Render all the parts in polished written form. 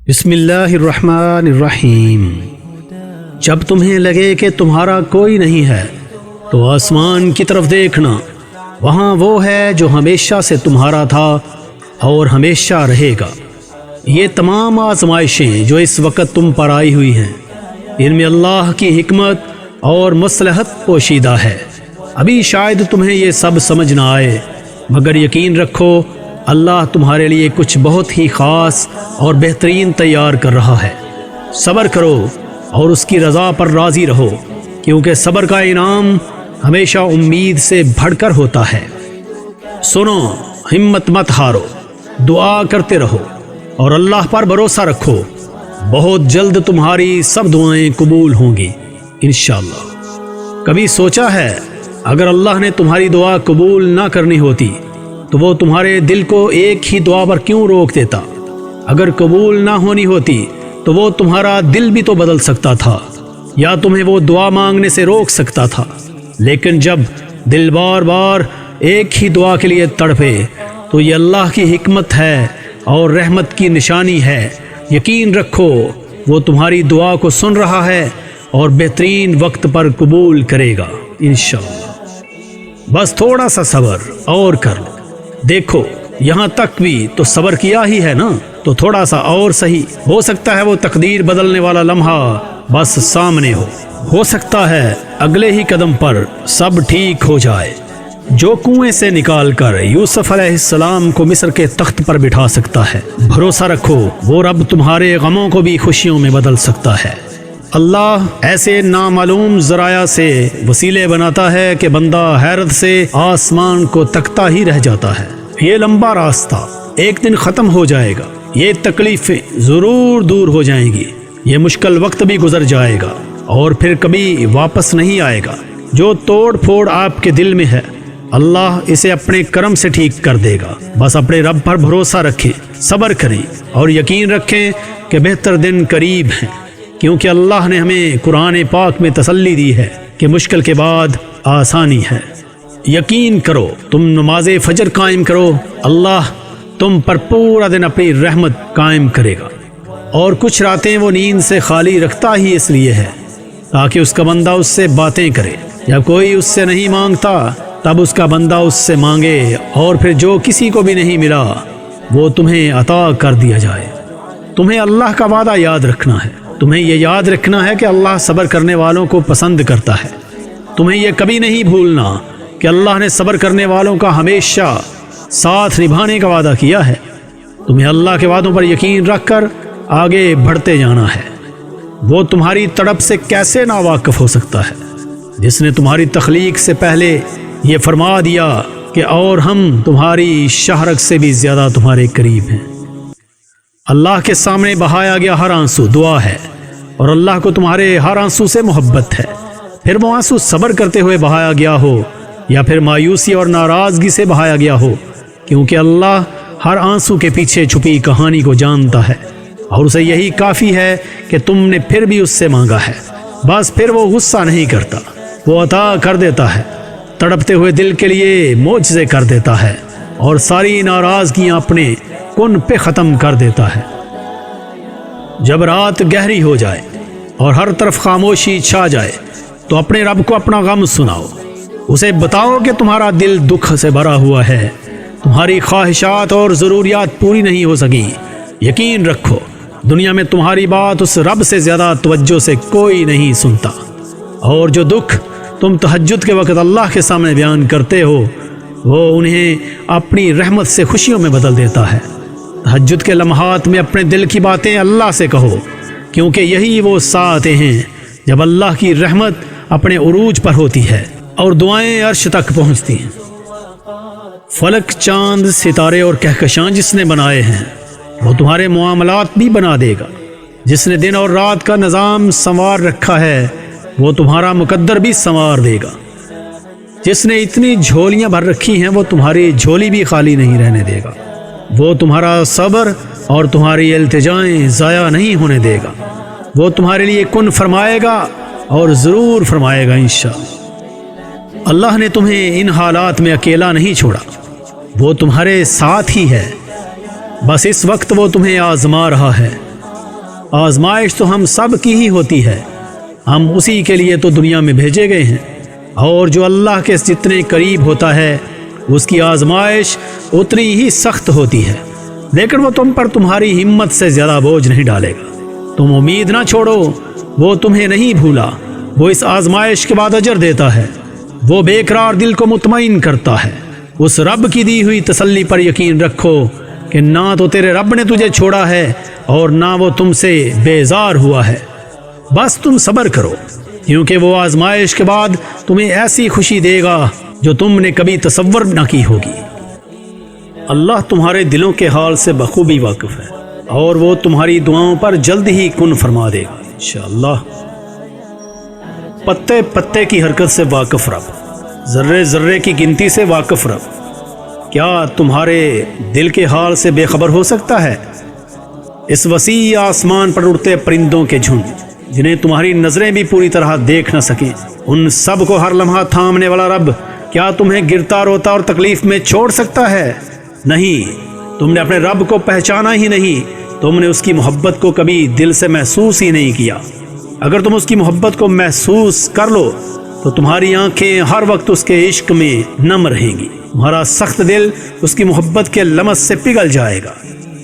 بسم اللہ الرحمن الرحیم۔ جب تمہیں لگے کہ تمہارا کوئی نہیں ہے تو آسمان کی طرف دیکھنا، وہاں وہ ہے جو ہمیشہ سے تمہارا تھا اور ہمیشہ رہے گا۔ یہ تمام آزمائشیں جو اس وقت تم پر آئی ہوئی ہیں، ان میں اللہ کی حکمت اور مصلحت پوشیدہ ہے۔ ابھی شاید تمہیں یہ سب سمجھ نہ آئے، مگر یقین رکھو اللہ تمہارے لیے کچھ بہت ہی خاص اور بہترین تیار کر رہا ہے۔ صبر کرو اور اس کی رضا پر راضی رہو، کیونکہ صبر کا انعام ہمیشہ امید سے بڑھ کر ہوتا ہے۔ سنو، ہمت مت ہارو، دعا کرتے رہو اور اللہ پر بھروسہ رکھو۔ بہت جلد تمہاری سب دعائیں قبول ہوں گی انشاءاللہ۔ کبھی سوچا ہے اگر اللہ نے تمہاری دعا قبول نہ کرنی ہوتی تو وہ تمہارے دل کو ایک ہی دعا پر کیوں روک دیتا؟ اگر قبول نہ ہونی ہوتی تو وہ تمہارا دل بھی تو بدل سکتا تھا، یا تمہیں وہ دعا مانگنے سے روک سکتا تھا۔ لیکن جب دل بار بار ایک ہی دعا کے لیے تڑپے تو یہ اللہ کی حکمت ہے اور رحمت کی نشانی ہے۔ یقین رکھو وہ تمہاری دعا کو سن رہا ہے اور بہترین وقت پر قبول کرے گا انشاءاللہ۔ بس تھوڑا سا صبر اور کر لو۔ دیکھو یہاں تک بھی تو صبر کیا ہی ہے نا، تو تھوڑا سا اور صحیح ہو سکتا ہے وہ تقدیر بدلنے والا لمحہ بس سامنے ہو سکتا ہے اگلے ہی قدم پر سب ٹھیک ہو جائے۔ جو کنویں سے نکال کر یوسف علیہ السلام کو مصر کے تخت پر بٹھا سکتا ہے، بھروسہ رکھو وہ رب تمہارے غموں کو بھی خوشیوں میں بدل سکتا ہے۔ اللہ ایسے نامعلوم ذرائع سے وسیلے بناتا ہے کہ بندہ حیرت سے آسمان کو تکتا ہی رہ جاتا ہے۔ یہ لمبا راستہ ایک دن ختم ہو جائے گا، یہ تکلیفیں ضرور دور ہو جائیں گی، یہ مشکل وقت بھی گزر جائے گا اور پھر کبھی واپس نہیں آئے گا۔ جو توڑ پھوڑ آپ کے دل میں ہے اللہ اسے اپنے کرم سے ٹھیک کر دے گا۔ بس اپنے رب پر بھروسہ رکھیں، صبر کریں اور یقین رکھیں کہ بہتر دن قریب ہیں، کیونکہ اللہ نے ہمیں قرآن پاک میں تسلی دی ہے کہ مشکل کے بعد آسانی ہے۔ یقین کرو، تم نماز فجر قائم کرو، اللہ تم پر پورا دن اپنی رحمت قائم کرے گا۔ اور کچھ راتیں وہ نیند سے خالی رکھتا ہی اس لیے ہے تاکہ اس کا بندہ اس سے باتیں کرے۔ جب کوئی اس سے نہیں مانگتا تب اس کا بندہ اس سے مانگے، اور پھر جو کسی کو بھی نہیں ملا وہ تمہیں عطا کر دیا جائے۔ تمہیں اللہ کا وعدہ یاد رکھنا ہے، تمہیں یہ یاد رکھنا ہے کہ اللہ صبر کرنے والوں کو پسند کرتا ہے۔ تمہیں یہ کبھی نہیں بھولنا کہ اللہ نے صبر کرنے والوں کا ہمیشہ ساتھ نبھانے کا وعدہ کیا ہے۔ تمہیں اللہ کے وعدوں پر یقین رکھ کر آگے بڑھتے جانا ہے۔ وہ تمہاری تڑپ سے کیسے ناواقف ہو سکتا ہے جس نے تمہاری تخلیق سے پہلے یہ فرما دیا کہ اور ہم تمہاری شہرک سے بھی زیادہ تمہارے قریب ہیں۔ اللہ کے سامنے بہایا گیا ہر آنسو دعا ہے، اور اللہ کو تمہارے ہر آنسو سے محبت ہے۔ پھر وہ آنسو صبر کرتے ہوئے بہایا گیا ہو یا پھر مایوسی اور ناراضگی سے بہایا گیا ہو، کیونکہ اللہ ہر آنسو کے پیچھے چھپی کہانی کو جانتا ہے، اور اسے یہی کافی ہے کہ تم نے پھر بھی اس سے مانگا ہے۔ بس پھر وہ غصہ نہیں کرتا، وہ عطا کر دیتا ہے، تڑپتے ہوئے دل کے لیے معجزے کر دیتا ہے اور ساری ناراضگیاں اپنے کن پہ ختم کر دیتا ہے۔ جب رات گہری ہو جائے اور ہر طرف خاموشی چھا جائے تو اپنے رب کو اپنا غم سناؤ، اسے بتاؤ کہ تمہارا دل دکھ سے بھرا ہوا ہے، تمہاری خواہشات اور ضروریات پوری نہیں ہو سکی۔ یقین رکھو دنیا میں تمہاری بات اس رب سے زیادہ توجہ سے کوئی نہیں سنتا، اور جو دکھ تم تہجد کے وقت اللہ کے سامنے بیان کرتے ہو وہ انہیں اپنی رحمت سے خوشیوں میں بدل دیتا ہے۔ تہجد کے لمحات میں اپنے دل کی باتیں اللہ سے کہو، کیونکہ یہی وہ ساعتیں ہیں جب اللہ کی رحمت اپنے عروج پر ہوتی ہے اور دعائیں عرش تک پہنچتی ہیں۔ فلک، چاند، ستارے اور کہکشاں جس نے بنائے ہیں وہ تمہارے معاملات بھی بنا دے گا۔ جس نے دن اور رات کا نظام سنوار رکھا ہے وہ تمہارا مقدر بھی سنوار دے گا۔ جس نے اتنی جھولیاں بھر رکھی ہیں وہ تمہاری جھولی بھی خالی نہیں رہنے دے گا۔ وہ تمہارا صبر اور تمہاری التجائیں ضائع نہیں ہونے دے گا۔ وہ تمہارے لیے کن فرمائے گا اور ضرور فرمائے گا انشاءاللہ۔ اللہ نے تمہیں ان حالات میں اکیلا نہیں چھوڑا، وہ تمہارے ساتھ ہی ہے۔ بس اس وقت وہ تمہیں آزما رہا ہے آزمائش تو ہم سب کی ہی ہوتی ہے، ہم اسی کے لیے تو دنیا میں بھیجے گئے ہیں، اور جو اللہ کے جتنے قریب ہوتا ہے اس کی آزمائش اتنی ہی سخت ہوتی ہے، لیکن وہ تم پر تمہاری ہمت سے زیادہ بوجھ نہیں ڈالے گا۔ تم امید نہ چھوڑو، وہ تمہیں نہیں بھولا، وہ اس آزمائش کے بعد اجر دیتا ہے، وہ بے قرار دل کو مطمئن کرتا ہے۔ اس رب کی دی ہوئی تسلی پر یقین رکھو کہ نہ تو تیرے رب نے تجھے چھوڑا ہے اور نہ وہ تم سے بیزار ہوا ہے، بس تم صبر کرو، کیونکہ وہ آزمائش کے بعد تمہیں ایسی خوشی دے گا جو تم نے کبھی تصور نہ کی ہوگی۔ اللہ تمہارے دلوں کے حال سے بخوبی واقف ہے، اور وہ تمہاری دعاؤں پر جلد ہی کن فرما دے گا انشاءاللہ۔ پتے پتے کی حرکت سے واقف رب، ذرے ذرے کی گنتی سے واقف رب، کیا تمہارے دل کے حال سے بے خبر ہو سکتا ہے؟ اس وسیع آسمان پر اڑتے پرندوں کے جھنڈ جنہیں تمہاری نظریں بھی پوری طرح دیکھ نہ سکیں، ان سب کو ہر لمحہ تھامنے والا رب کیا تمہیں گرتا روتا اور تکلیف میں چھوڑ سکتا ہے؟ نہیں، تم نے اپنے رب کو پہچانا ہی نہیں، تم نے اس کی محبت کو کبھی دل سے محسوس ہی نہیں کیا۔ اگر تم اس کی محبت کو محسوس کر لو تو تمہاری آنکھیں ہر وقت اس کے عشق میں نم رہیں گی، تمہارا سخت دل اس کی محبت کے لمس سے پگھل جائے گا،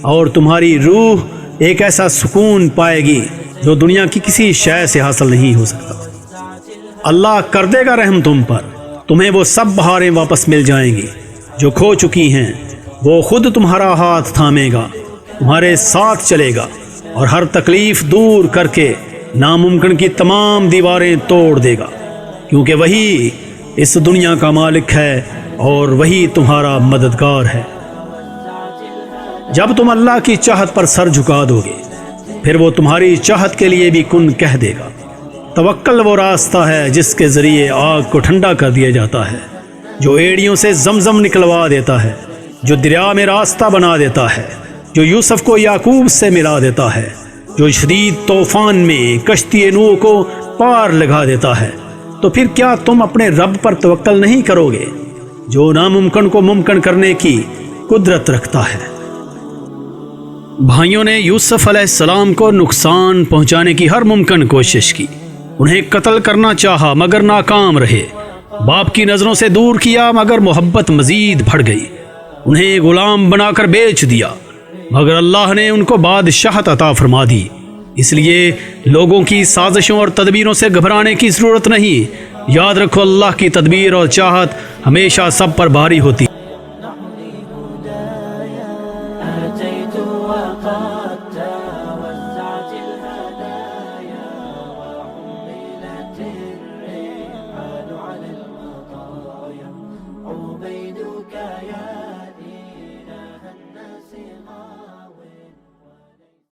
اور تمہاری روح ایک ایسا سکون پائے گی جو دنیا کی کسی شے سے حاصل نہیں ہو سکتا۔ اللہ کر دے گا رحم تم پر، تمہیں وہ سب بہاریں واپس مل جائیں گی جو کھو چکی ہیں، وہ خود تمہارا ہاتھ تھامے گا، تمہارے ساتھ چلے گا، اور ہر تکلیف دور کر کے ناممکن کی تمام دیواریں توڑ دے گا، کیونکہ وہی اس دنیا کا مالک ہے اور وہی تمہارا مددگار ہے۔ جب تم اللہ کی چاہت پر سر جھکا دو گے، پھر وہ تمہاری چاہت کے لیے بھی کن کہہ دے گا۔ توکل وہ راستہ ہے جس کے ذریعے آگ کو ٹھنڈا کر دیا جاتا ہے، جو ایڑیوں سے زمزم نکلوا دیتا ہے، جو دریا میں راستہ بنا دیتا ہے، جو یوسف کو یعقوب سے ملا دیتا ہے، جو شدید طوفان میں کشتی نوح کو پار لگا دیتا ہے۔ تو پھر کیا تم اپنے رب پر توکل نہیں کرو گے جو ناممکن کو ممکن کرنے کی قدرت رکھتا ہے؟ بھائیوں نے یوسف علیہ السلام کو نقصان پہنچانے کی ہر ممکن کوشش کی، انہیں قتل کرنا چاہا مگر ناکام رہے، باپ کی نظروں سے دور کیا مگر محبت مزید بڑھ گئی، انہیں غلام بنا کر بیچ دیا مگر اللہ نے ان کو بادشاہت عطا فرما دی۔ اس لیے لوگوں کی سازشوں اور تدبیروں سے گھبرانے کی ضرورت نہیں، یاد رکھو اللہ کی تدبیر اور چاہت ہمیشہ سب پر بھاری ہوتی